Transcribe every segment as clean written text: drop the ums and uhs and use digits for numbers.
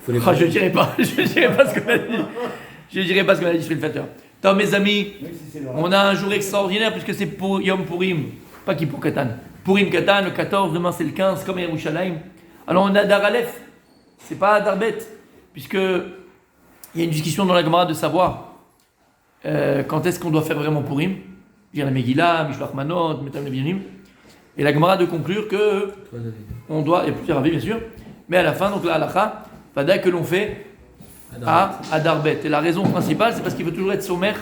Je ne dirai pas, je dirai pas ce qu'on a dit. Je dirai pas ce qu'on a dit, Shrilfater. Donc mes amis, on a un jour extraordinaire puisque c'est pour Yom Purim, pas Kippour Katan. Purim Katan, le 14, demain c'est le 15, comme à Yerushalayim. Alors on a Adar Aleph, c'est pas Adar Bet, puisque il y a une discussion dans la Gemara de savoir quand est-ce qu'on doit faire vraiment Purim. Dire la Megillah, Mishloach Manot, Metam Levianim. Et la Gemara de conclure que on doit, il y a plusieurs avis bien sûr, mais à la fin, donc la halakha, Fada que l'on fait à Adar Bet. Et la raison principale, c'est parce qu'il veut toujours être sommaire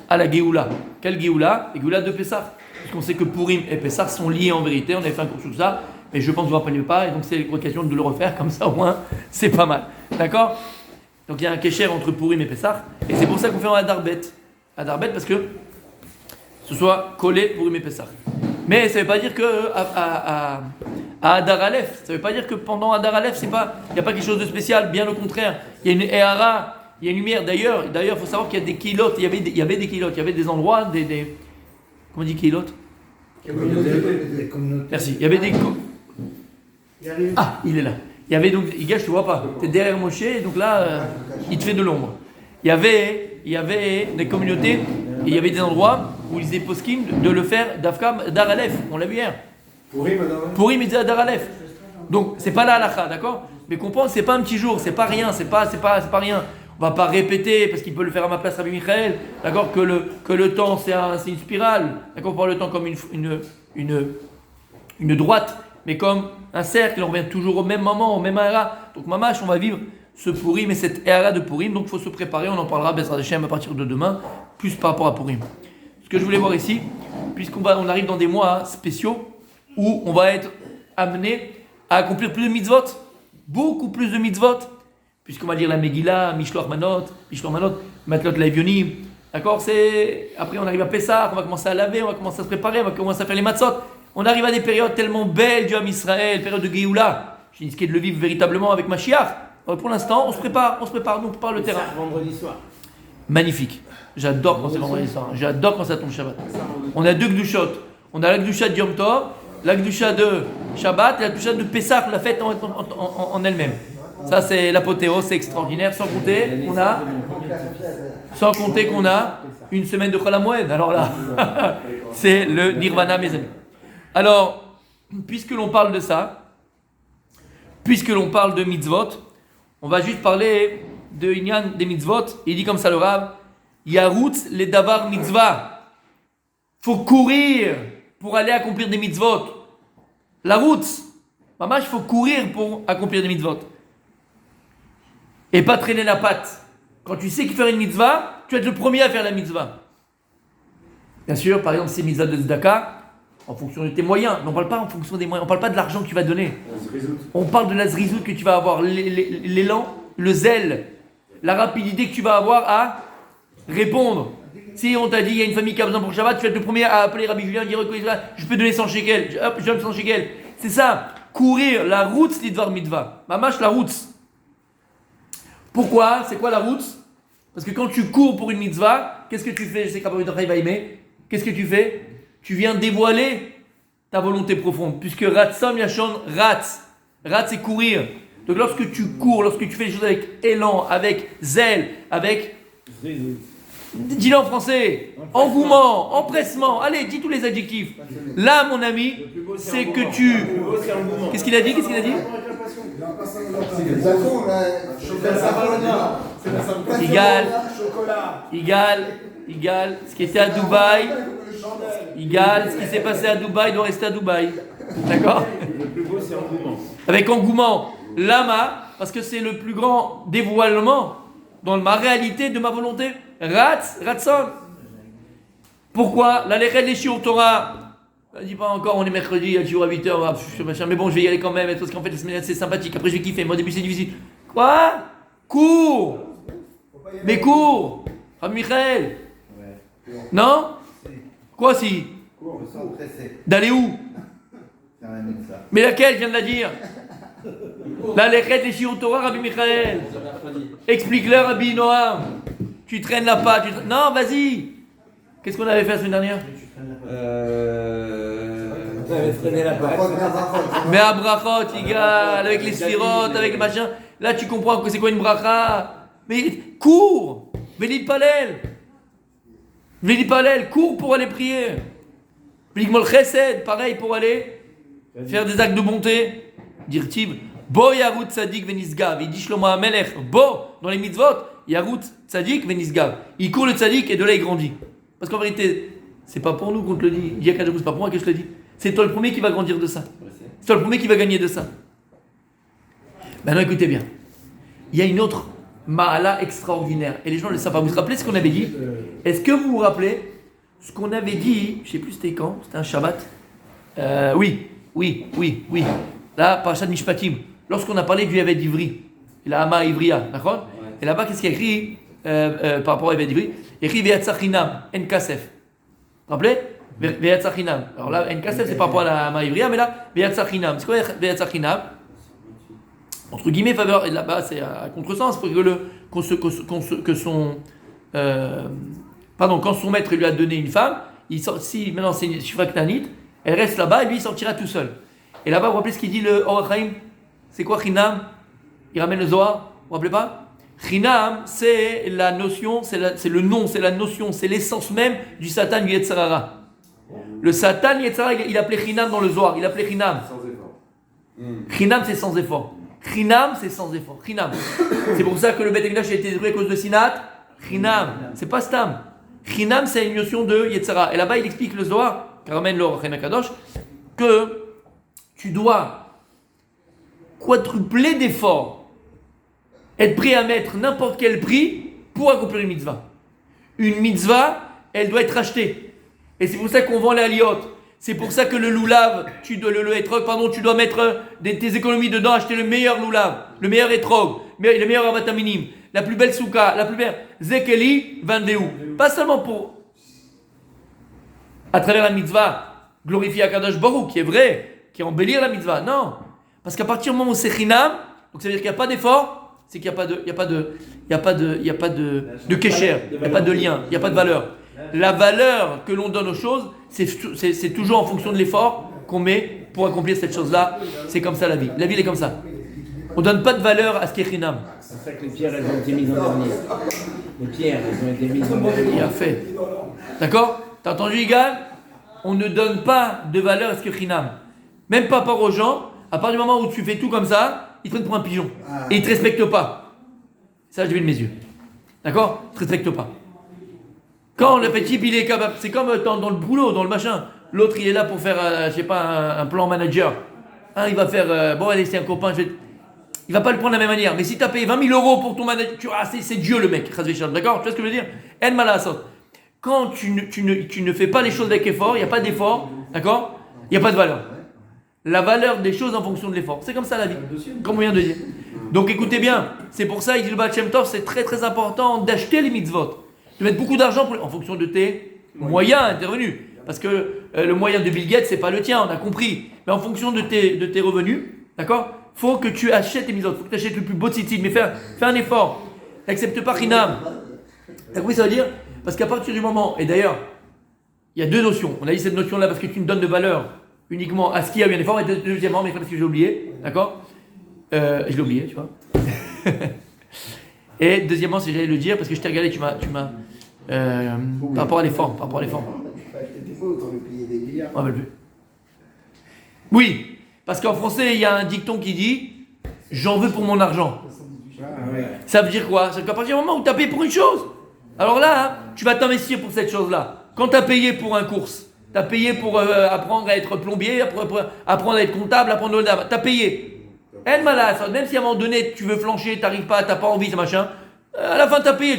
à la Géoula. Quelle Géoula? La Géoula de Pessah. Puisqu'on sait que Purim et Pessah sont liés en vérité, on avait fait un cours sur ça, mais je pense que vous ne rappelez pas, et donc c'est l'occasion de le refaire, comme ça au moins, c'est pas mal. D'accord? Donc il y a un kécher entre Purim et Pessah, et c'est pour ça qu'on fait en Adar Bet. Adar Bet parce que ce soit collé Purim et Pessah. Mais ça ne veut pas dire que à Adar Aleph, ça ne veut pas dire que pendant Adar Aleph, il n'y a pas quelque chose de spécial, bien au contraire. Il y a une Ehara, il y a une lumière. D'ailleurs, il faut savoir qu'il y a des kilotes, il y avait des kilotes, il y avait des endroits, comment on dit kilotes? Merci. Il y avait des... Ah, il est là. Il y avait donc, Iga, je te vois pas. Tu es derrière Moshe, donc là, il te fait de l'ombre. Il y avait des communautés, et il y avait des endroits où ils étaient poskim de le faire d'Afkam Adar Aleph. On l'a vu hier. Purim et Adar Aleph. Donc, c'est pas la halakha, d'accord? Mais comprends, c'est pas un petit jour, c'est pas rien, c'est pas rien. On va pas répéter, parce qu'il peut le faire à ma place, Rabbi Michael, d'accord? Que le temps, c'est une spirale. D'accord? On parle le temps comme une droite, mais comme un cercle, on revient toujours au même moment, au même era. Donc, mamash, on va vivre ce Purim et cette era de Purim, donc il faut se préparer, on en parlera Bezrat Hashem à partir de demain, plus par rapport à Purim. Ce que je voulais voir ici, puisqu'on arrive dans des mois spéciaux, où on va être amené à accomplir plus de mitzvot, beaucoup plus de mitzvot, puisqu'on va lire la Megillah, Mishloach Manot, Matlot Laevionim, d'accord? Après on arrive à Pessah, on va commencer à laver, on va commencer à se préparer, on va commencer à faire les matzot. On arrive à des périodes tellement belles du Ham Israël, période de Géoula. J'ai risqué de le vivre véritablement avec Mashiach. Alors pour l'instant, on se prépare, donc on prépare le terrain. Vendredi soir. Magnifique. J'adore quand c'est vendredi soir. J'adore quand ça tombe Shabbat. On a deux Gdushot. On a la Gdusha de Yom Tov, la Gdusha de Shabbat et la Gdusha de Pessah, la fête en elle-même. Ça c'est l'apothéose, c'est extraordinaire. Sans compter qu'on a une semaine de Chol HaMoed. Alors là, c'est le Nirvana, mes amis. Alors, puisque l'on parle de ça, puisque l'on parle de mitzvot, on va juste parler de Inyan des mitzvot. Il dit comme ça le Rav, Yaroutz les davar mitzvah. Faut courir pour aller accomplir des mitzvot. La route, maman, il faut courir pour accomplir des mitzvot. Et pas traîner la patte. Quand tu sais qu'il faire une mitzvah, tu vas être le premier à faire la mitzvah. Bien sûr, par exemple, ces mitzvahs de tzedaka, en fonction de tes moyens. Mais on ne parle pas en fonction des moyens. On ne parle pas de l'argent que tu vas donner. On parle de la zrizout que tu vas avoir, l'élan, le zèle, la rapidité que tu vas avoir à répondre. Si on t'a dit il y a une famille qui a besoin pour Shabbat, tu vas être le premier à appeler Rabbi Julien et dire je peux donner 100 shekels. Hop, je donne 100 shekels. C'est ça. Courir, la route, l'idvar mitzvah. Mamash, la route. Pourquoi? C'est quoi la route? Parce que quand tu cours pour une mitzvah, qu'est-ce que tu fais? Je sais que Rabbi Yochanan va aimer. Qu'est-ce que tu fais? Tu viens dévoiler ta volonté profonde. Puisque Ratsom Yachon, Ratz, c'est courir. Donc lorsque tu cours, lorsque tu fais les choses avec élan, avec zèle, avec... Dis-le en français. Engouement, empressement. Allez, dis tous les adjectifs. Là, mon ami, c'est que tu... Qu'est-ce qu'il a dit? Égal. Ce qui était à Dubaï, égal. Ce qui s'est passé à Dubaï doit rester à Dubaï. D'accord? Le plus beau, c'est engouement. Avec engouement. Lama, parce que c'est le plus grand dévoilement dans ma réalité de ma volonté. Ratson. Pourquoi? La Lechet les Shiur Torah. Je dis pas encore, on est mercredi, il y a le jour à 8h, mais bon, je vais y aller quand même, parce qu'en fait, la semaine c'est sympathique. Après, je vais kiffer. Moi, au début, c'est difficile. Quoi? Cours. Mais cours. Rabbi Michael. Non? Quoi si? D'aller où? Mais laquelle, je viens de la dire? La Lechet les Shiur Torah, Rabbi Michael. Explique-leur, Rabbi Noam. Tu traînes la patte. Non, vas-y. Qu'est-ce qu'on avait fait la semaine dernière? freiner la passe. Mais à brachot, Yigal, avec les sphirotes, avec les machins. Là, tu comprends que c'est quoi une bracha. Mais cours. Vélit palel. Cours pour aller prier. V'ligmol chesed, pareil pour aller faire des actes de bonté. Dire Tib, Bo yarut tzadik venisgav. Il dit Shlomo HaMelech, Bo, dans les mitzvot, yarut tzadik venisgav. Il court le tzadik et de là il grandit. Parce qu'en vérité, c'est pas pour nous qu'on te le dit. Il y a qu'à dire, c'est pas pour moi que je te le dis. C'est toi le premier qui va grandir de ça. C'est toi le premier qui va gagner de ça. Maintenant écoutez bien. Il y a une autre Ma'ala extraordinaire. Et les gens ne le savent pas. Vous vous rappelez ce qu'on avait dit? Est-ce que vous vous rappelez ce qu'on avait dit? Je ne sais plus c'était quand. C'était un Shabbat. Oui. Là, Parashat Mishpatim. Lorsqu'on a parlé du Evet Ivri. La Hama Ivriya. D'accord? Et là-bas, qu'est-ce qu'il y a écrit par rapport à Evet Ivri? Il y a écrit Ve'atzachinam. En Kasef. Vous vous rappelez? Ve'atzachinam. Alors là, En Kasef, c'est par rapport à la Hama Ivriya. Mais là, Ve'atzachinam. C'est quoi Ve'atzachinam? Entre guillemets, faveur, et là-bas c'est à contresens, pour quand son maître lui a donné une femme, si maintenant c'est une shifraktanite, elle reste là-bas et lui il sortira tout seul. Et là-bas, vous vous rappelez ce qu'il dit le Or HaChaim? C'est quoi Chinam? Il ramène le Zohar, vous vous rappelez pas? Chinam, c'est la notion, c'est le nom, c'est la notion, c'est l'essence même du Satan du Yetzer Hara. Le Satan Yetzer Hara, il appelait Chinam dans le Zohar, il appelait Chinam. Sans effort. Chinam, c'est sans effort. Chinam, c'est sans effort. Chinam. C'est pour ça que le Beth Amikdash a été détruit à cause de Sinat. Chinam. C'est pas Stam. Chinam, c'est une notion de Yetzara. Et là-bas, il explique le Zohar, qui ramène le Rechaim Kadosh, que tu dois quadrupler d'efforts, être prêt à mettre n'importe quel prix pour accomplir une mitzvah. Une mitzvah, elle doit être achetée. Et c'est pour ça qu'on vend les aliotes. C'est pour ça que le loulav, tu dois mettre tes économies dedans, acheter le meilleur loulav, le meilleur etrog, le meilleur avataminim, la plus belle souka, la plus belle zekeli, vendeu. Pas seulement pour, à travers la mitzvah, glorifier Akadosh Baruch, qui est vrai, qui embellir la mitzvah. Non, parce qu'à partir du moment où c'est chinam, donc ça veut dire qu'il n'y a pas d'effort, c'est qu'il n'y a pas de kesher, il n'y a pas de lien, il n'y a pas de valeur. La valeur que l'on donne aux choses, c'est toujours en fonction de l'effort qu'on met pour accomplir cette chose-là. C'est comme ça la vie. La vie, elle est comme ça. On ne donne pas de valeur à ce qui est chinam. C'est pour ça que les pierres, elles ont été mises en dernier. Les pierres, elles ont été mises en dernier. Il a fait. D'accord? T'as entendu, Yigal? On ne donne pas de valeur à ce qui est chinam. Même pas par aux gens. À partir du moment où tu fais tout comme ça, ils te prennent pour un pigeon. Et ils ne te respectent pas. Ça, j'ai vu de mes yeux. D'accord? Ils ne te respectent pas. Quand le petit il est capable, c'est comme dans le boulot, dans le machin. L'autre il est là pour faire, un plan manager. Il va faire, bon allez c'est un copain, il va pas le prendre de la même manière. Mais si tu as payé 20 000 € pour ton manager, c'est Dieu le mec, d'accord? Tu vois ce que je veux dire? En malasot. Quand tu ne fais pas les choses avec effort, il n'y a pas d'effort, d'accord? Il n'y a pas de valeur. La valeur des choses en fonction de l'effort. C'est comme ça la vie, comme on vient de dire. Donc écoutez bien, c'est pour ça, il dit le Baal Shem Tov, c'est très très important d'acheter les mitzvot. De mettre beaucoup d'argent en fonction de tes moyens, tes revenus. Parce que le moyen de Bill Gates, c'est pas le tien, on a compris. Mais en fonction de tes revenus, d'accord? Faut que tu achètes tes mitzvot, faut que tu achètes le plus beau tzitzit, mais fais un effort. N'accepte pas Chinam. T'as compris ça veut dire? Parce qu'à partir du moment, et d'ailleurs, il y a deux notions. On a dit cette notion-là parce que tu ne donnes de valeur uniquement à ce qui a eu un effort. Et deuxièmement, mais parce que j'ai oublié, d'accord? Je l'ai oublié, tu vois. Et deuxièmement, si j'allais le dire, parce que je t'ai regardé, tu m'as par rapport à l'effort, On ne plus. Oui, parce qu'en français, il y a un dicton qui dit « j'en veux pour mon argent ». Ça veut dire quoi? C'est qu'à partir du moment où tu as payé pour une chose, alors là, tu vas t'investir pour cette chose-là. Quand tu as payé pour un course, tu as payé pour apprendre à être plombier, apprendre à être comptable, apprendre à tu as payé. Même si à un moment donné tu veux flancher, tu n'arrives pas, tu n'as pas envie, ce machin, à la fin tu as payé.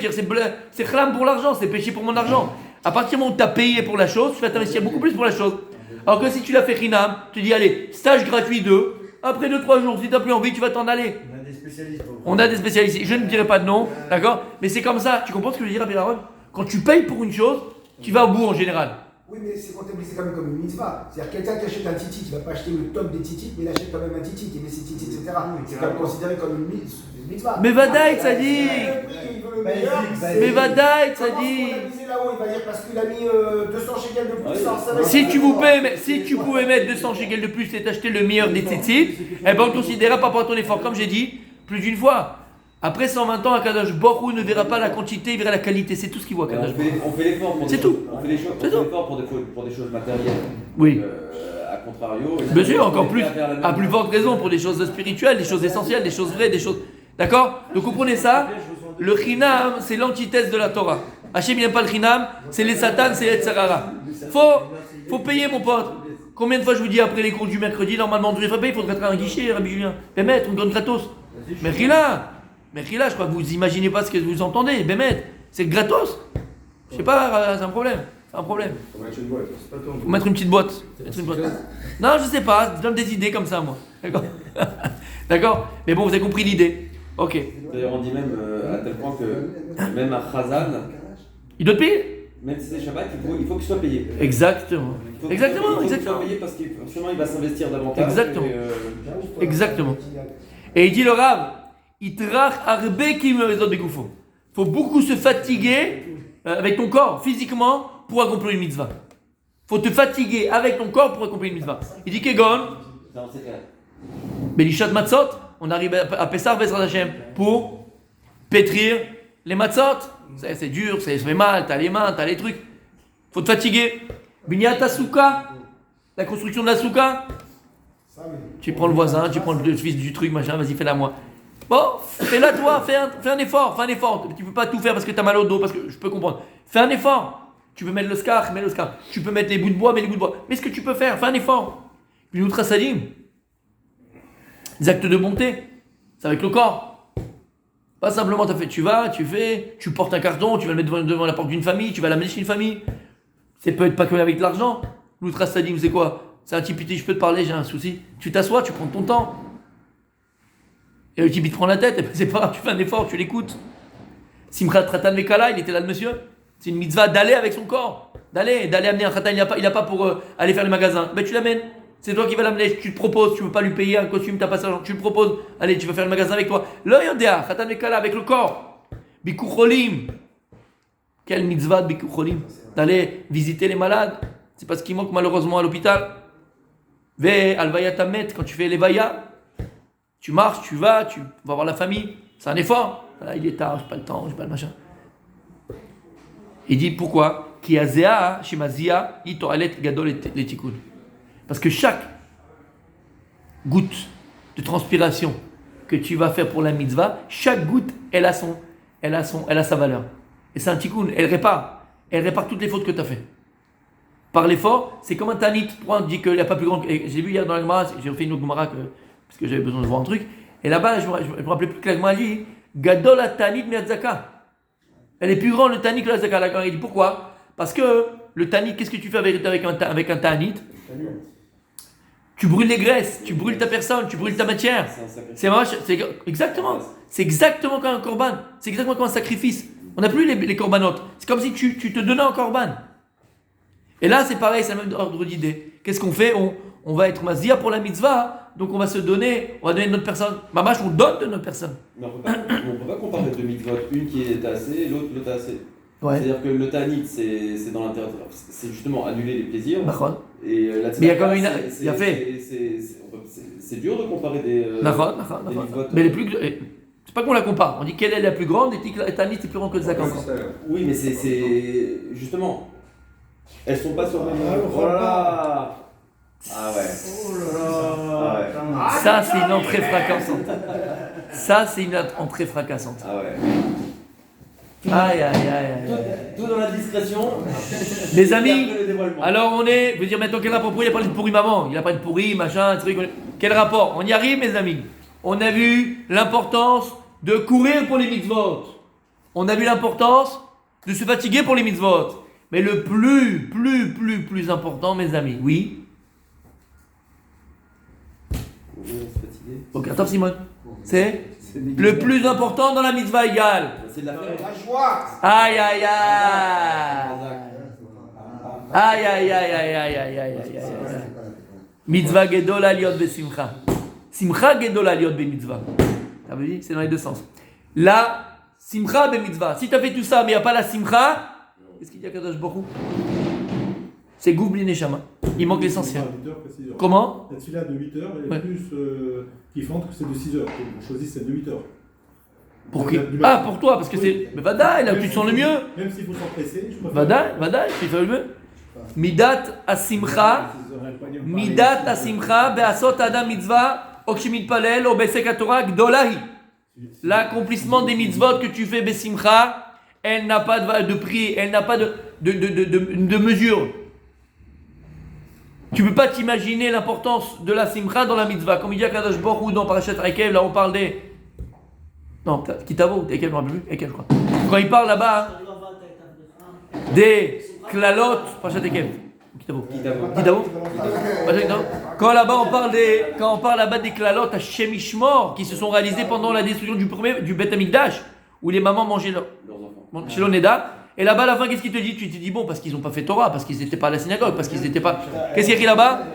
C'est khlam pour l'argent, c'est péché pour mon argent. À partir du moment où tu as payé pour la chose, tu vas t'investir beaucoup plus pour la chose. Alors que si tu l'as fait chinam, tu dis allez, stage gratuit 2, après 2-3 jours, si tu n'as plus envie, tu vas t'en aller. On a des spécialistes. Je ne dirai pas de nom, d'accord? Mais c'est comme ça. Tu comprends ce que je veux dire, Rabbi Aaron? Quand tu payes pour une chose, tu vas au bout en général. Oui, mais c'est comptabilisé quand même comme une mitzvah. C'est-à-dire quelqu'un qui achète un titi, il ne va pas acheter le top des titis, mais il achète quand même un titi, qui met ses titis, etc. C'est quand même considéré comme une mitzvah. Mais Vadaï, ça dit. Oui, le meilleur. Mais Vadaï, ça Comment dit. est-ce qu'on a misé là-haut? Il va dire parce qu'il a mis 200 shekels de plus. Alors ça va être- Si tu pouvais mettre 200 shekels de plus et t'acheter le meilleur des tzitzit, eh ben on considérera par rapport à ton effort, comme j'ai dit plus d'une fois. Après 120 ans, Akadosh Baruch Hu ne verra pas la quantité, il verra la qualité. C'est tout ce qu'il voit, Mais Akadosh Baruch Hu. on fait l'effort pour C'est des tout. choses. On fait les choses. C'est On fait tout. l'effort pour des choses matérielles. Oui. À contrario. Bien sûr, encore plus, faire la même à plus forte raison pour des choses spirituelles, des choses essentielles, des choses vraies, des choses. D'accord? Donc comprenez ça. Le chinam, c'est l'antithèse de la Torah. Hachem, il n'aime pas le chinam, c'est les satan, c'est les tzarara. Faut payer, mon pote. Combien de fois je vous dis après les cours du mercredi, normalement, on devrait payer, il faudrait être un guichet, Rabbi Julien. Bémet, on donne gratos. Mais je crois que vous imaginez pas ce que vous entendez. Bémet, c'est gratos. Je sais pas, c'est un problème. C'est un problème. Faut mettre une petite boîte. Non, je sais pas, je donne des idées comme ça, moi. D'accord? D'accord? Mais bon, vous avez compris l'idée. Ok. D'ailleurs, on dit même à tel point que même à Khazan, Il doit te payer? même si c'est Shabbat, il faut qu'il soit payé. Exactement. Il faut qu'il soit payé parce qu'il va s'investir davantage. Exactement. Et, Exactement. Et il dit le Rav, Itrach arbe kim vezot begoufo. Faut beaucoup se fatiguer avec ton corps, physiquement, pour accomplir une mitzvah. Faut te fatiguer avec ton corps pour accomplir une mitzvah. Il dit Kegon, non, c'est clair. Belishat Matzot, on arrive à Pessah, Bezrat Hashem, pour pétrir les matzot. C'est dur, ça fait mal, t'as les mains, t'as les trucs. Faut te fatiguer. Binyat Souka, la construction de la souka. Tu prends le voisin, tu prends le fils du truc, machin, vas-y, fais-la moi. Bon, fais-la toi, fais un effort, Tu peux pas tout faire parce que t'as mal au dos, parce que je peux comprendre. Fais un effort. Tu peux mettre le scar, mets le scar. Tu peux mettre les bouts de bois, mets les bouts de bois. Mais ce que tu peux faire, fais un effort. Puis nous sadim, des actes de bonté, c'est avec le corps. Pas simplement tu portes un carton, tu vas le mettre devant la porte d'une famille, tu vas l'amener chez une famille. C'est peut-être pas que avec de l'argent. Nous sadim, c'est quoi? C'est un type, je peux te parler, j'ai un souci. Tu t'assois, tu prends ton temps. Et le type, il te prend la tête, et ben c'est pas grave, tu fais un effort, tu l'écoutes. Simchat Ratan Mekala, il était là le monsieur. C'est une mitzvah d'aller avec son corps. D'aller amener un Khatan, il a pas pour aller faire le magasin. Ben tu l'amènes. C'est toi qui vas l'amener, tu te proposes, tu veux pas lui payer un costume, t'as pas ça, tu le proposes. Allez, tu vas faire le magasin avec toi. Lo yodea, Khatan Mekala, avec le corps. Bikur Cholim. Quelle mitzvah de Bikur Cholim? D'aller visiter les malades. C'est parce qu'il manque malheureusement à l'hôpital. Ve alvaya tamet, quand tu fais l'evaya, tu marches, tu vas voir la famille. C'est un effort. Là, il est tard, j'ai pas le temps, j'ai pas le machin. Il dit pourquoi? Parce que chaque goutte de transpiration que tu vas faire pour la mitzvah, chaque goutte, elle a sa valeur. Et c'est un tikkun, elle répare toutes les fautes que tu as fait. Par l'effort, c'est comme un tanit. Pourquoi on dit qu'il n'y a pas plus grand. J'ai vu hier dans la Gemara, j'ai fait une autre Gemara parce que j'avais besoin de voir un truc. Et là-bas, je me rappelais plus que la Gemara dit Gadol tanit miatzaka. Elle est plus grande le tanit que la zaka. La Gemara dit pourquoi? Parce que le tanit, qu'est-ce que tu fais avec un tanit? Tu brûles les graisses, tu brûles ta personne, tu brûles ta matière. Exactement. C'est exactement comme un korban. C'est exactement comme un sacrifice. On n'a plus les korbanotes. C'est comme si tu te donnais un korban. Et là, c'est pareil, c'est le même ordre d'idée. Qu'est-ce qu'on fait? On va être mazia pour la mitzvah, donc on va se donner, on va donner de notre personne. Mamash, on donne de notre personne. Mais on peut pas comparer deux mitzvot, une qui est tassée et l'autre tassée. Ouais. C'est-à-dire que le tanit, c'est dans l'intérêt, c'est justement annuler les plaisirs. D'accord. Et la Mais il y a quand même il y a fait. C'est dur de comparer des. D'accord. mitzvot. Mais les plus. C'est pas qu'on la compare. On dit quelle est la plus grande et le tanit est plus grand que le zakat encore. Oui, mais c'est justement. Elles sont pas sur le même niveau. Oh là là. Ah ouais. Oh là là. Ah ouais. Ça, c'est une entrée fracassante. Ah ouais. Aïe. Tout dans la discrétion. Les Et amis, après le dévoilement. alors je veux dire maintenant quel rapport? Il a parlé de pourri maman, il a parlé de pourri, machin, truc. Quel rapport? On y arrive, mes amis. On a vu l'importance de courir pour les mitzvot. On a vu l'importance de se fatiguer pour les mitzvot. Mais le plus important, mes amis, oui. Ok, attends Simone. C'est le plus important dans la mitzvah égale. C'est de la faire. La joie. Aïe. Mitzvah gedola liot besimcha. Simcha gedola liot be mitzvah. Ça veut dire, c'est dans les deux sens. Là, Simcha be mitzvah. Si tu as fait tout ça, mais il n'y a pas la simcha, qu'est-ce qu'il dit à Kadosh Baruch Hu? C'est Goubli Neshama. Il manque l'essentiel. Comment? La tefila de 8 heures est Ouais. plus kiffante que celle de 6 heures. On choisit celle de 8 heures. Pour qui? Ah, pour toi, parce que c'est. Mais Vadaï, là où tu te sens le mieux. Même s'il faut s'empresser, je préfère. Vadaï, tu fais le mieux. Midat asimcha, midat asimcha, be'asot adam mitzvah, okshimit palel, obesek Torah, gdolahi. L'accomplissement des mitzvot que tu fais, besimcha, elle n'a pas de prix, elle n'a pas de mesure. Tu ne peux pas t'imaginer l'importance de la simcha dans la mitzvah. Comme il dit à Kadosh Baruch Hu dans Parashat Rekev, là on parle des. Non, Kitavo, Rekev, je ne me rappelle plus, Rekev, je crois. Quand il parle là-bas des klalot, Parashat Rekev. Kitavo. Quand là-bas on parle là-bas des klalot à Shemishmor qui se sont réalisés pendant la destruction du Beth Amikdash, où les mamans mangeaient leurs enfants. Chez l'Oneda. Et là-bas, à la fin, qu'est-ce qu'il te dit? Tu te dis, bon, parce qu'ils n'ont pas fait Torah, parce qu'ils n'étaient pas à la synagogue, parce qu'ils n'étaient pas. Qu'est-ce qu'il y a écrit là-bas?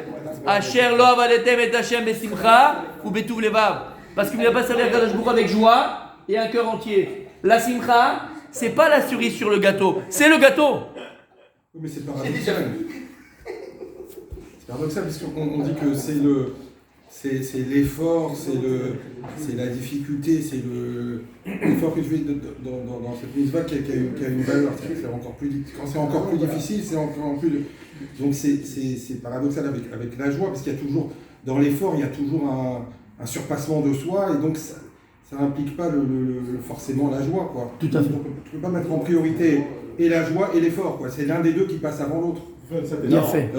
Asher lo avaletem et Hashem besimcha ou betuv levav. Parce qu'il ne va pas servir Kadosh Baruch Hu avec joie et un cœur entier. La simcha, c'est pas la cerise sur le gâteau, c'est le gâteau. Oui, mais c'est paradoxal. C'est paradoxal parce qu'on dit que c'est l'effort, c'est la difficulté, c'est l'effort que tu fais dans cette mitzvah qui a une valeur. Quand c'est encore plus difficile, c'est encore plus. Donc c'est paradoxal avec la joie parce qu'il y a toujours, dans l'effort, il y a toujours un surpassement de soi et donc ça n'implique pas forcément la joie, quoi. Tout à fait. Donc, tu ne peux pas mettre en priorité et la joie et l'effort, quoi. C'est l'un des deux qui passe avant l'autre. Bien fait.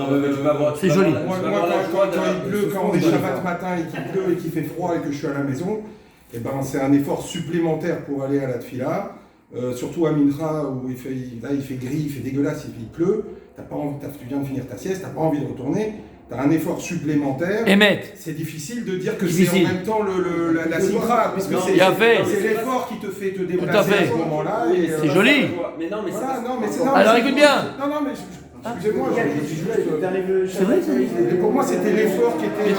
C'est joli. Moi, quand il pleut, quand on est Shabbat matin et qu'il pleut et qu'il fait froid et que je suis à la maison, eh ben, c'est un effort supplémentaire pour aller à la tefila. Surtout à Mincha où il fait gris, il fait dégueulasse, il pleut. Tu viens de finir ta sieste, tu n'as pas envie de retourner. Tu as un effort supplémentaire. Émet. C'est difficile de dire que c'est en même temps la simcha, puisque c'est l'effort qui te fait te déplacer à ce moment-là. C'est joli. Mais non, mais c'est Alors écoute bien. Non, mais excusez-moi, je dis juste. C'est vrai, Et pour moi, c'était l'effort qui était.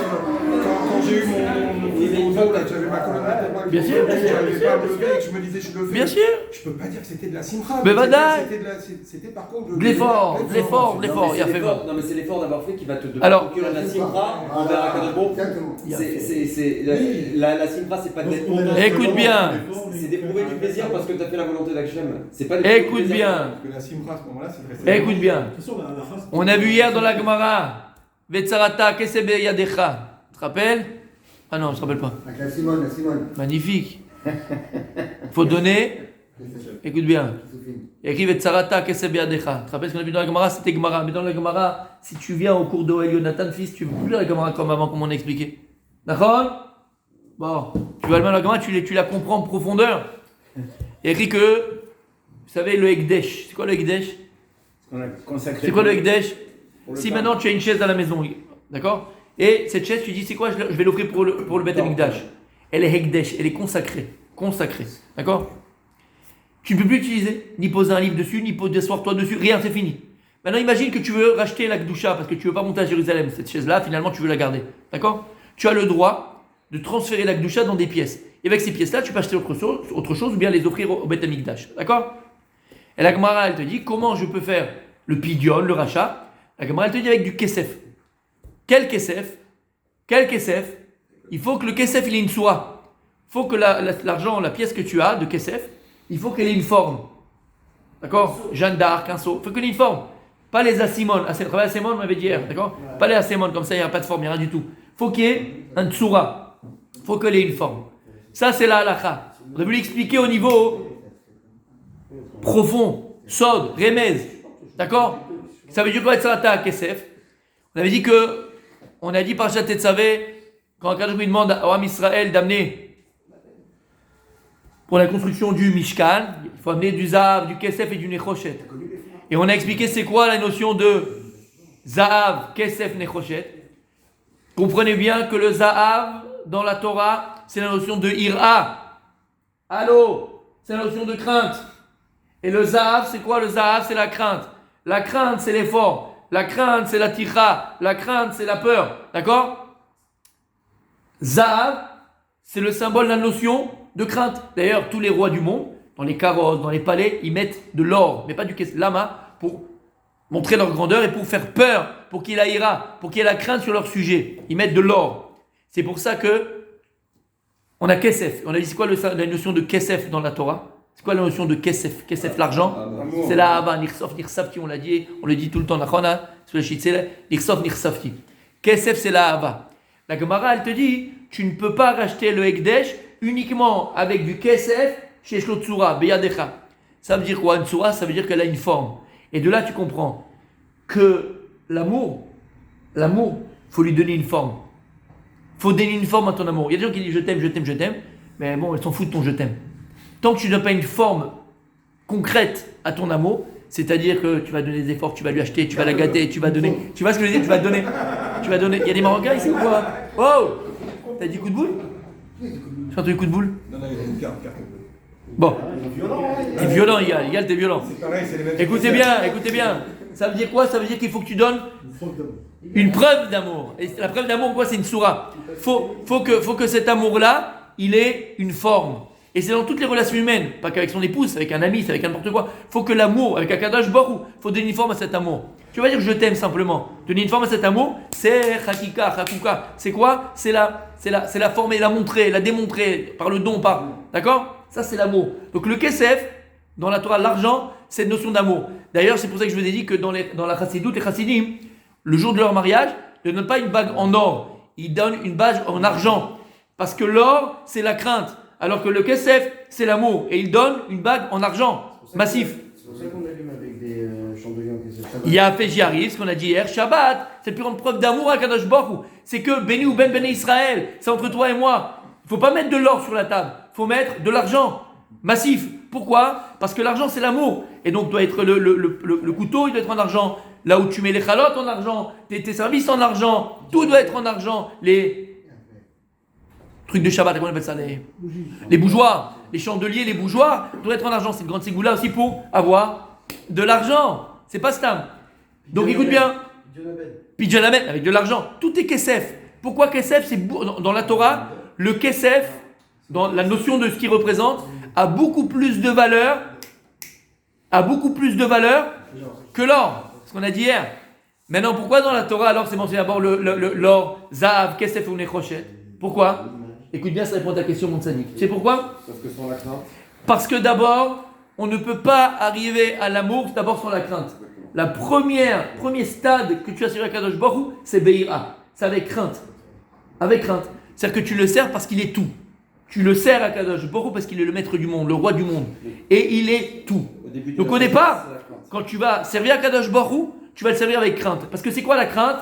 Quand j'ai eu mon dos, là, que j'avais ma colonne vertébrale, Bien sûr. que j'avais pas levé et que je me disais, je le fais. Bien sûr. Je peux pas dire que c'était de la simcha. Mais vadaï. C'était par contre L'effort. Il a fait bon. Non, mais c'est l'effort d'avoir fait qui va te Alors, procurer la simcha envers Akadosh Baruch Hu. La simcha, c'est pas d'être content. Écoute bien. C'est d'éprouver du plaisir parce que tu as fait la volonté d'Hachem. C'est pas Écoute bien. Parce que la simcha, à ce moment-là, c'est très. Écoute bien. On a vu hier dans la Gemara, Vetsarata kesebe yadecha. Tu te rappelles? Ah non, je ne te rappelle pas. Avec la Simone. Magnifique. Faut donner. Écoute bien. Il y a écrit Vetsarata kesebe yadecha. Tu te rappelles ce qu'on a vu dans la Gemara? C'était Gemara. Mais dans la Gemara, si tu viens au cours d'Oel Yonatan, fils, tu ne veux plus la Gemara comme avant, comme on a expliqué. D'accord? Bon, tu vas le mettre la Gemara, tu la comprends en profondeur. Il y a écrit que, vous savez, le Ekdesh. C'est quoi le Ekdesh? C'est quoi le Ekdesh? Si maintenant tu as une chaise à la maison, d'accord? Et cette chaise, tu dis, c'est quoi? Je vais l'offrir pour le Beth Amikdash. Elle est Ekdesh, elle est consacrée. D'accord? Tu ne peux plus l'utiliser, ni poser un livre dessus, ni t'asseoir toi dessus, rien, c'est fini. Maintenant, imagine que tu veux racheter la Kedusha parce que tu ne veux pas monter à Jérusalem. Cette chaise-là, finalement, tu veux la garder. D'accord? Tu as le droit de transférer la Kedusha dans des pièces. Et avec ces pièces-là, tu peux acheter autre chose ou bien les offrir au Beth Amikdash. D'accord? Et la Gemara, elle te dit, comment je peux faire le pidion, le rachat? La Gemara, elle te dit avec du kesef. Quel kesef? Il faut que le kesef, il ait une soie. Il faut que l'argent, la pièce que tu as de kesef, il faut qu'elle ait une forme. D'accord? Jeanne d'Arc, un seau. Il faut qu'elle ait une forme. Pas les asimon. Asimon, on m'avait dit hier. D'accord? Pas les asimon, comme ça, il n'y a pas de forme, il n'y a rien du tout. Il faut qu'il y ait un tsura. Il faut qu'elle ait une forme. Ça, c'est la halakha. On a voulu expliquer au niveau profond, sod, remez. D'accord? Ça veut dire quoi être sarata kesef? On avait dit on a dit par Shat Tetzavé, quand Akadosh lui demande à Am Israël d'amener pour la construction du Mishkan, il faut amener du Zahav, du Kesef et du Nechoshet. Et on a expliqué c'est quoi la notion de Zahav, Kesef, Nechoshet. Comprenez bien que le Zahav dans la Torah, c'est la notion de Ira. Allô? C'est la notion de crainte. Et le Zahav, c'est quoi? Le Zahav, c'est la crainte. La crainte, c'est l'effort. La crainte, c'est la ticha. La crainte, c'est la peur. D'accord? Zahav, c'est le symbole de la notion de crainte. D'ailleurs, tous les rois du monde, dans les carrosses, dans les palais, ils mettent de l'or, mais pas du kesef. Lama, pour montrer leur grandeur et pour faire peur, pour qu'il y ait la ira, pour qu'il y ait la crainte sur leur sujet. Ils mettent de l'or. C'est pour ça que on a kesef. On a dit c'est quoi la notion de kesef dans la Torah? C'est quoi la notion de kesef? Kesef, l'argent. C'est la haba, nirsof, nirsafti, on le dit tout le temps. Sur le shitzele, nirsof, nirsafti. Kesef, c'est la haba. La Gemara, elle te dit, tu ne peux pas racheter le Ekdesh uniquement avec du kesef chez Shlotsura, beyadecha. Ça veut dire quoi? Une tsura, ça veut dire qu'elle a une forme. Et de là, tu comprends que l'amour, faut lui donner une forme. Faut donner une forme à ton amour. Il y a des gens qui disent je t'aime, je t'aime, je t'aime, mais bon, elles s'en foutent de ton je t'aime. Tant que tu ne donnes pas une forme concrète à ton amour, c'est-à-dire que tu vas donner des efforts, tu vas lui acheter, tu vas la gâter, tu vas donner. Tu vois ce que je veux dire? Tu vas donner. Il y a des Marocains ici ou quoi? Oh! T'as dit coup de boule? Tu as entendu coup de boule? Non, il a une carte. Bon. T'es violent, Igal, t'es violent. C'est pareil, c'est les mêmes. Écoutez bien. Ça veut dire quoi? Ça veut dire qu'il faut que tu donnes une preuve d'amour. Et la preuve d'amour, quoi? C'est une soura. Faut que cet amour-là, il ait une forme. Et c'est dans toutes les relations humaines, pas qu'avec son épouse, avec un ami, c'est avec n'importe quoi. Faut que l'amour, avec Akadosh Baruch Hu, faut donner une forme à cet amour. Tu vas dire je t'aime simplement. Donner une forme à cet amour, c'est Chakuka. C'est quoi? C'est la former, la montrer, la démontrer par le don, d'accord? Ça c'est l'amour. Donc le kesef, dans la Torah, l'argent, c'est une notion d'amour. D'ailleurs, c'est pour ça que je vous ai dit que dans la chassidoute, les chassidim, le jour de leur mariage, ils ne donnent pas une bague en or, ils donnent une bague en argent. Parce que l'or, c'est la crainte. Alors que le kesef, c'est l'amour. Et il donne une bague en argent, massif. C'est pour ça qu'on allume avec des chandeliers en kesef. Il y a fait, j'y arrive, ce qu'on a dit hier, Shabbat, c'est la plus grande preuve d'amour à Kadosh Baruch Hu. C'est que béni ou ben Israël, c'est entre toi et moi. Il ne faut pas mettre de l'or sur la table, il faut mettre de l'argent massif. Pourquoi? Parce que l'argent, c'est l'amour. Et donc, doit être le couteau, il doit être en argent. Là où tu mets les chalotes en argent, tes services en argent, tout doit être en argent. Les trucs de Shabbat, comment on appelle ça? Les bougeoirs, les chandeliers, les bougeoirs, doivent être en argent. C'est une grande ségoula aussi pour avoir de l'argent. C'est pas stam. Donc écoute bien. Pidjanabed, avec de l'argent. Tout est kesef. Pourquoi kesef? C'est dans la Torah, le kesef, dans la notion de ce qu'il représente, a beaucoup plus de valeur que l'or. Ce qu'on a dit hier. Maintenant, pourquoi dans la Torah, alors c'est mentionné d'abord l'or, zahav, kesef ou nechoshet? Pourquoi? Écoute bien, ça répond à ta question, mon tzaddik. Tu sais pourquoi? Parce que sans la crainte. Parce que d'abord, on ne peut pas arriver à l'amour d'abord sans la crainte. La premier stade que tu as sur Akadosh Baruch Hu, c'est Beira. C'est avec crainte. Avec crainte. C'est-à-dire que tu le sers parce qu'il est tout. Tu le sers à Akadosh Baruch Hu parce qu'il est le maître du monde, le roi du monde. Et il est tout. Donc au départ, quand tu vas servir Akadosh Baruch Hu, tu vas le servir avec crainte. Parce que c'est quoi la crainte?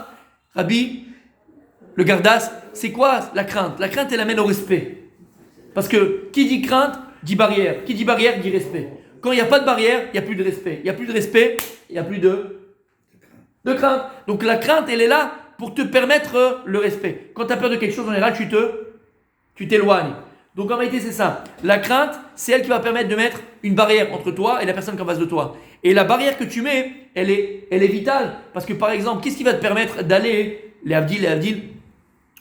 Rabbi, le Gardas, c'est quoi la crainte? La crainte, elle amène au respect. Parce que qui dit crainte, dit barrière. Qui dit barrière, dit respect. Quand il n'y a pas de barrière, il n'y a plus de respect. Il n'y a plus de respect, il n'y a plus de crainte. Donc la crainte, elle est là pour te permettre le respect. Quand tu as peur de quelque chose, en général, tu t'éloignes. Donc en réalité, c'est ça. La crainte, c'est elle qui va permettre de mettre une barrière entre toi et la personne qui est en face de toi. Et la barrière que tu mets, elle est vitale. Parce que par exemple, qu'est-ce qui va te permettre d'aller, les Avdil,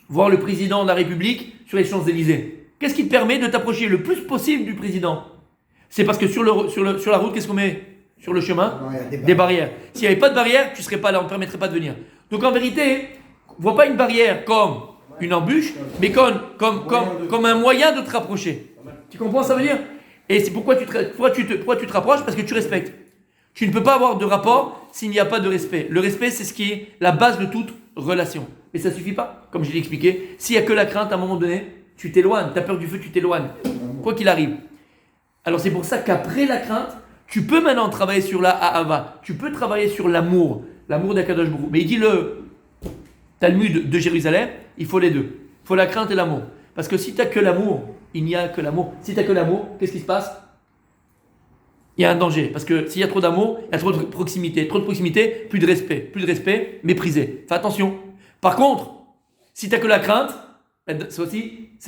voir le président de la République sur les Champs-Élysées? Qu'est-ce qui te permet de t'approcher le plus possible du président? C'est parce que sur la route, qu'est-ce qu'on met sur le chemin? Des barrières. S'il n'y avait pas de barrière, tu ne serais pas là, on ne te permettrait pas de venir. Donc en vérité, vois pas une barrière comme une embûche, mais comme un moyen de te rapprocher. Tu comprends ce que ça veut dire? Et c'est pourquoi tu te rapproches? Parce que tu respectes. Tu ne peux pas avoir de rapport s'il n'y a pas de respect. Le respect, c'est ce qui est la base de toute relation. Mais ça ne suffit pas, comme je l'ai expliqué. S'il n'y a que la crainte, à un moment donné, tu t'éloignes. Tu as peur du feu, tu t'éloignes. Quoi qu'il arrive. Alors c'est pour ça qu'après la crainte, tu peux maintenant travailler sur la Ahava. Tu peux travailler sur l'amour. L'amour d'Akadosh Baruch Hu. Mais il dit le Talmud de Jérusalem, il faut les deux. Il faut la crainte et l'amour. Parce que si tu n'as que l'amour, il n'y a que l'amour. Si tu n'as que l'amour, qu'est-ce qui se passe? Il y a un danger. Parce que s'il y a trop d'amour, il y a trop de proximité. Trop de proximité, plus de respect. Plus de respect, méprisé. Fais attention. Par contre, si tu n'as que la crainte, c'est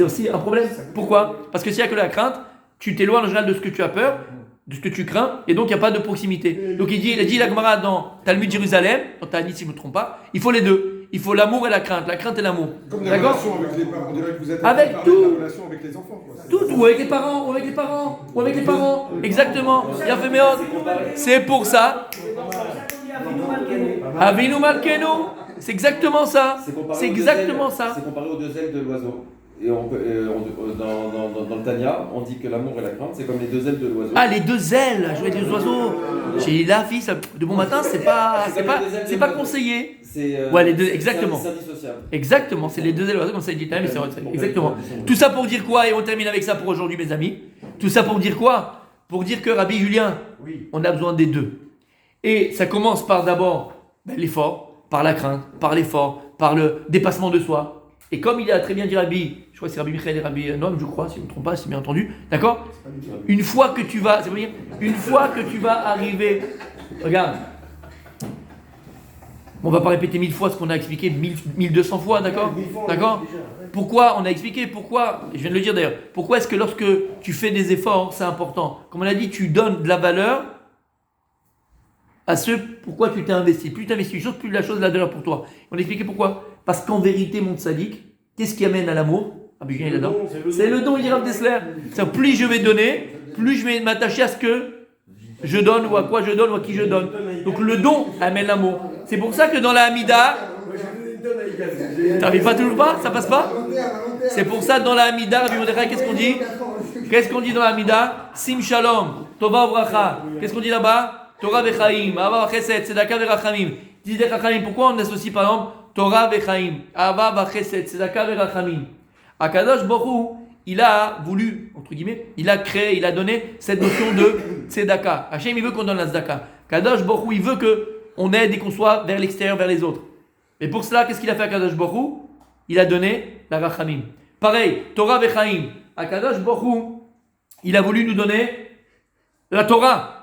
aussi un problème. Pourquoi? Parce que s'il n'y a que la crainte, tu t'éloignes en général de ce que tu as peur, de ce que tu crains, et donc il n'y a pas de proximité. Donc il a dit la Gemara dans Talmud Jérusalem, dans Ta'anit si je ne me trompe pas, il faut les deux. Il faut l'amour et la crainte et l'amour. Comme des D'accord? relations avec les parents. On dirait que vous êtes Avec parlé tout. de la relation avec les enfants. Quoi. Tout, ou avec les parents, ou avec les parents, ou avec les parents. Exactement. Il a fait méod. C'est pour ça. Avinu Malkenu. C'est exactement ça. C'est exactement ça. C'est comparé aux deux ailes de l'oiseau. Et dans le Tanya, on dit que l'amour et la crainte, c'est comme les deux ailes de l'oiseau. Ah, les deux ailes, jouer des oiseaux. J'ai dit là, fils, de bon matin, c'est pas conseillé. Ouais, les deux, exactement. C'est indissociable. Exactement, c'est les deux ailes de l'oiseau, comme ça il dit, mais c'est vrai, exactement. Tout ça pour dire quoi? Et on termine avec ça pour aujourd'hui, mes amis. Tout ça pour dire quoi? Pour dire que Rabbi Julien, on a besoin des deux. Et ça commence par d'abord l'effort, par la crainte, par l'effort, par le dépassement de soi. Et comme il a très bien dit Rabbi, je crois que c'est Rabbi Michael et Rabbi Noam, je crois, si je ne me trompe pas, c'est bien entendu, d'accord? Une fois que tu vas, arriver, regarde, on ne va pas répéter 1000 fois ce qu'on a expliqué 1200 fois, d'accord? D'accord? Pourquoi on a expliqué, pourquoi, je viens de le dire d'ailleurs, pourquoi est-ce que lorsque tu fais des efforts, c'est important? Comme on a dit, tu donnes de la valeur à ce pourquoi tu t'es investi. Plus tu investis une chose, plus la chose a de la valeur pour toi. On a expliqué pourquoi. Parce qu'en vérité, mon tzaddik, qu'est-ce qui amène à l'amour? Ah, bien, il adore. C'est le don, il dit Rav Dessler. C'est-à-dire, plus je vais donner, plus je vais m'attacher à ce que je donne, ou à quoi je donne, ou à qui je donne. Donc le don amène l'amour. C'est pour ça que dans la Hamida, t'arrives pas toujours pas? Ça passe pas? C'est pour ça que dans la Hamida, Rabbi Mordechai, qu'est-ce qu'on dit? Qu'est-ce qu'on dit dans la Hamida? Sim Shalom, Tova Uvracha. Qu'est-ce qu'on dit là-bas? Torah Vechaim, Ava Vachesed, Tzedaka Verachamim. Dis Rachamim, pourquoi on associe par exemple Torah Vechaim, Ava Vachesed, Tzedaka Verachamim? Akadosh Baruch il a voulu, entre guillemets, il a créé, il a donné cette notion de Tzedaka. Hachem, il veut qu'on donne la Tzedaka. Kadosh Baruch il veut qu'on aide et qu'on soit vers l'extérieur, vers les autres. Et pour cela, qu'est-ce qu'il a fait à Kadosh Baruch? Il a donné la Rachamim. Pareil, Torah Vechaim. Akadosh Baruch il a voulu nous donner la Torah.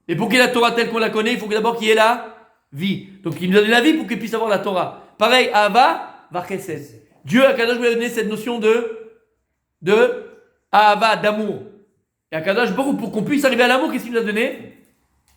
Et pour qu'il y ait la Torah telle qu'on la connaît, il faut d'abord qu'il y ait la vie. Donc il nous donne la vie pour qu'il puisse avoir la Torah. Pareil, Ahava, Vachesed. Dieu, Akadosh, lui a donné cette notion de Ahava, d'amour. Et Akadosh, pour qu'on puisse arriver à l'amour, qu'est-ce qu'il nous a donné?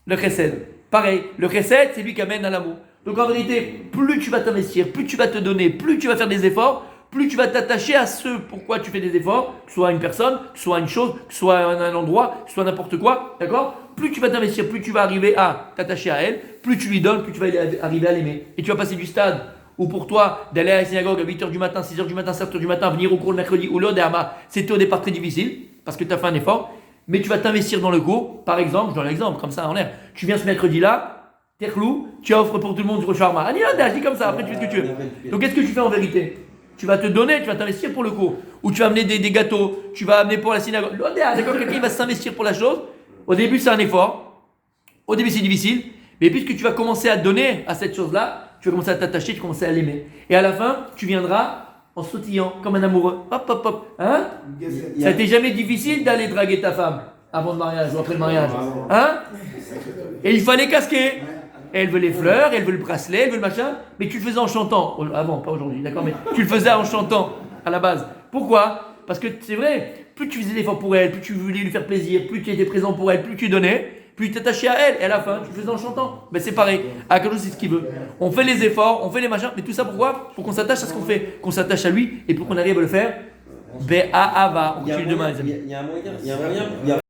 Le Chesed. Pareil, le Chesed, c'est lui qui amène à l'amour. Donc en vérité, plus tu vas t'investir, plus tu vas te donner, plus tu vas faire des efforts, plus tu vas t'attacher à ce pourquoi tu fais des efforts, que ce soit une personne, que ce soit une chose, que ce soit un endroit, que ce soit n'importe quoi, d'accord? Plus tu vas t'investir, plus tu vas arriver à t'attacher à elle, plus tu lui donnes, plus tu vas arriver à l'aimer. Et tu vas passer du stade où pour toi, d'aller à la synagogue à 8h du matin, 6h du matin, 7h du matin, venir au cours le mercredi ou l'Odéama, c'était au départ très difficile, parce que tu as fait un effort, mais tu vas t'investir dans le cours. Par exemple, je donne l'exemple, comme ça en l'air, tu viens ce mercredi-là, terclou, tu offres pour tout le monde du shawarma. Allez, je dis comme ça, après tu fais ce que tu veux. Donc qu'est-ce que tu fais en vérité? Tu vas te donner, tu vas t'investir pour le cours. Ou tu vas amener des gâteaux, tu vas amener pour la synagogue. D'accord, quelqu'un va s'investir pour la chose. Au début, c'est un effort. Au début, c'est difficile. Mais puisque tu vas commencer à donner à cette chose-là, tu vas commencer à t'attacher, tu vas commencer à l'aimer. Et à la fin, tu viendras en sautillant, comme un amoureux. Hop, hop, hop. Hein? Ça t'est jamais difficile d'aller draguer ta femme avant le mariage ou après le mariage? Hein? Et il fallait casquer. Elle veut les fleurs, elle veut le bracelet, elle veut le machin, mais tu le faisais en chantant. Avant, pas aujourd'hui, d'accord, mais tu le faisais en chantant à la base. Pourquoi? Parce que c'est vrai, plus tu faisais des efforts pour elle, plus tu voulais lui faire plaisir, plus tu étais présent pour elle, plus tu donnais, plus tu t'attachais à elle. Et à la fin, tu le faisais en chantant. Mais c'est pareil. Akadosh, c'est ce qu'il veut. On fait les efforts, on fait les machins, mais tout ça pourquoi? Pour qu'on s'attache à ce qu'on fait, qu'on s'attache à lui et pour qu'on arrive à le faire. Be'ahava. On continue demain, les amis. Il y a un moyen.